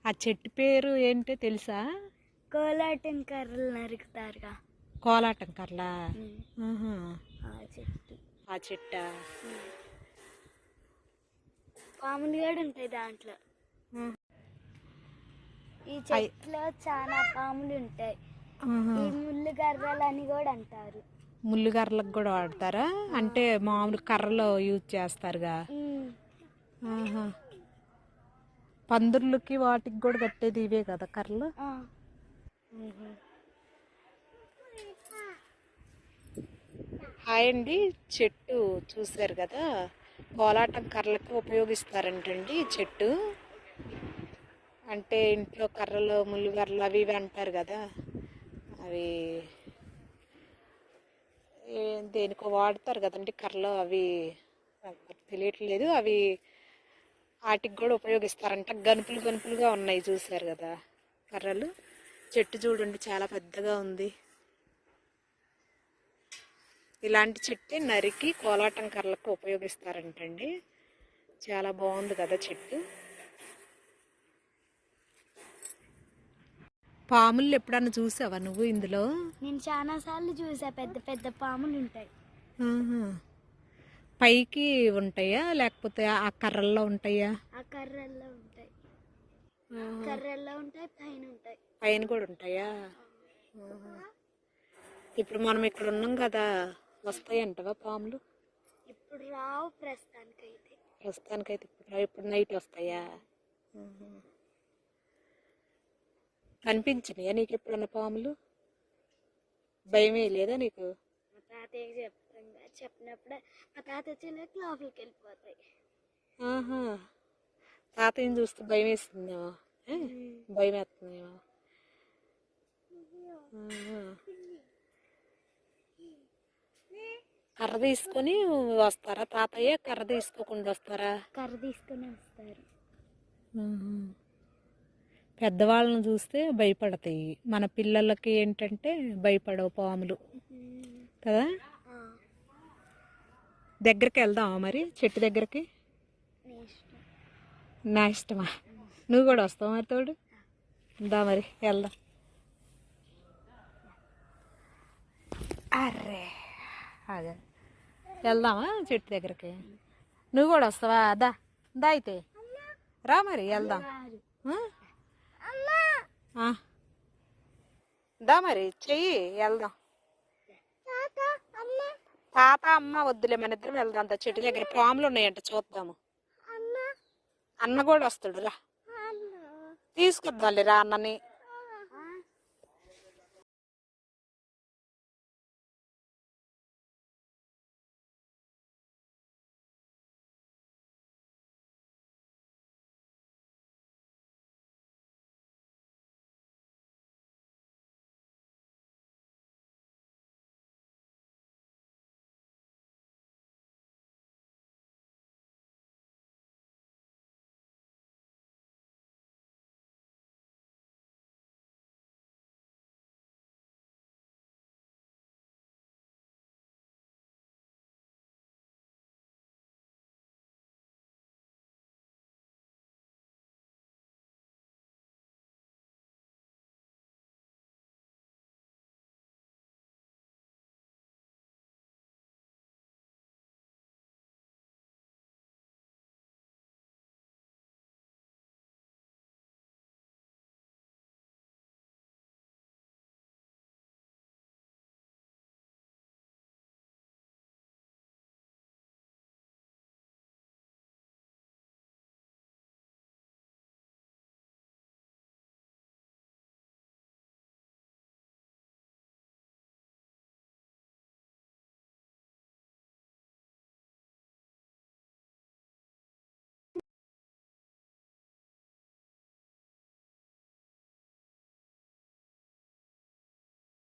ఆ చెట్టు పేరు ఏంటో తెలుసా? కోలాటం కర్రలు నరుకుతారుగా. కోలాటం కర్రలా? ఆ చెట్టు. ఆ చెట్టా? పాములు కూడా ఉంటాయి దాంట్లో. ఈ చెట్లో చాలా పాములు ఉంటాయి. ఈ ముళ్ళు గర్రలు అని కూడా అంటారు. ముళ్ళు కర్రలకు కూడా వాడతారా? అంటే మామూలు కర్రలో యూజ్ చేస్తారుగా. పందుర్లకి వాటికి కూడా కట్టేది ఇవే కదా కర్రలు. హాయ్ అండి, చెట్టు చూసారు కదా, కోలాటం కర్రలకు ఉపయోగిస్తారంటండి చెట్టు. అంటే ఇంట్లో కర్రలు, ముళ్ళు కర్రలు అవి ఇవి అంటారు కదా, అవి దేనికో వాడతారు కదండి కర్రలు, అవి తెలియట్లేదు. అవి వాటికి కూడా ఉపయోగిస్తారంట. గనుపులు గనుపులుగా ఉన్నాయి చూసారు కదా కర్రలు. చెట్టు చూడండి చాలా పెద్దగా ఉంది. ఇలాంటి చెట్టు నరికి కోలాటం కర్రలకు ఉపయోగిస్తారంటండి. చాలా బాగుంది కదా చెట్టు. పాములు ఎప్పుడన్నా చూసావా నువ్వు ఇందులో? నేను చాలా సార్లు చూసా. పెద్ద పెద్ద పాములు ఉంటాయి. పైకి ఉంటాయా లేకపోతే ఆ కర్రల్లో ఉంటాయా? ఆ కర్రల్లో ఉంటాయి. కర్రల్లో ఉంటాయి, పైన ఉంటాయి. పైన కూడా ఉంటాయా? ఇప్పుడు మనం ఇక్కడ ఉన్నాం కదా, వస్తాయంటవా పాములు? ఇప్పుడు రావు ప్రస్తుతానికైతే. ఇప్పుడు నైట్ వస్తాయా? కనిపించినాయా నీకు ఎప్పుడన్నా పాములు? భయమే లేదా నీకు? మా తాతయ్యకి చెప్పినప్పుడే మా తాత వచ్చేలోకి లోపలికి వెళ్ళిపోతాయి. తాతయ్యని చూస్తే భయం వేస్తుందేమో. భయం వేస్తుందేమో. కర్ర తీసుకొని వస్తారా తాతయ్య? కర్ర తీసుకోకుండా వస్తారా? కర్ర తీసుకొని వస్తారు. పెద్దవాళ్ళని చూస్తే భయపడతాయి. మన పిల్లలకి ఏంటంటే భయపడవు పాములు కదా. దగ్గరికి వెళ్దామా మరి చెట్టు దగ్గరికి? నా ఇష్టమా? నువ్వు కూడా వస్తావు మరి తోడు? దా మరి వెళ్దాం. అర్రే అదే వెళ్దామా చెట్టు దగ్గరికి? నువ్వు కూడా వస్తావా? దా దా అయితే రా మరి వెళ్దాం. దా మరి చెయ్యి వెళ్దాం. తాత అమ్మ వద్దులే, మన ఇద్దరం వెళ్దాం. చెట్టు దగ్గర పాములు ఉన్నాయంట, చూద్దాము. అన్న కూడా వస్తాడు, రా తీసుకొద్దాంలే రా అన్నని.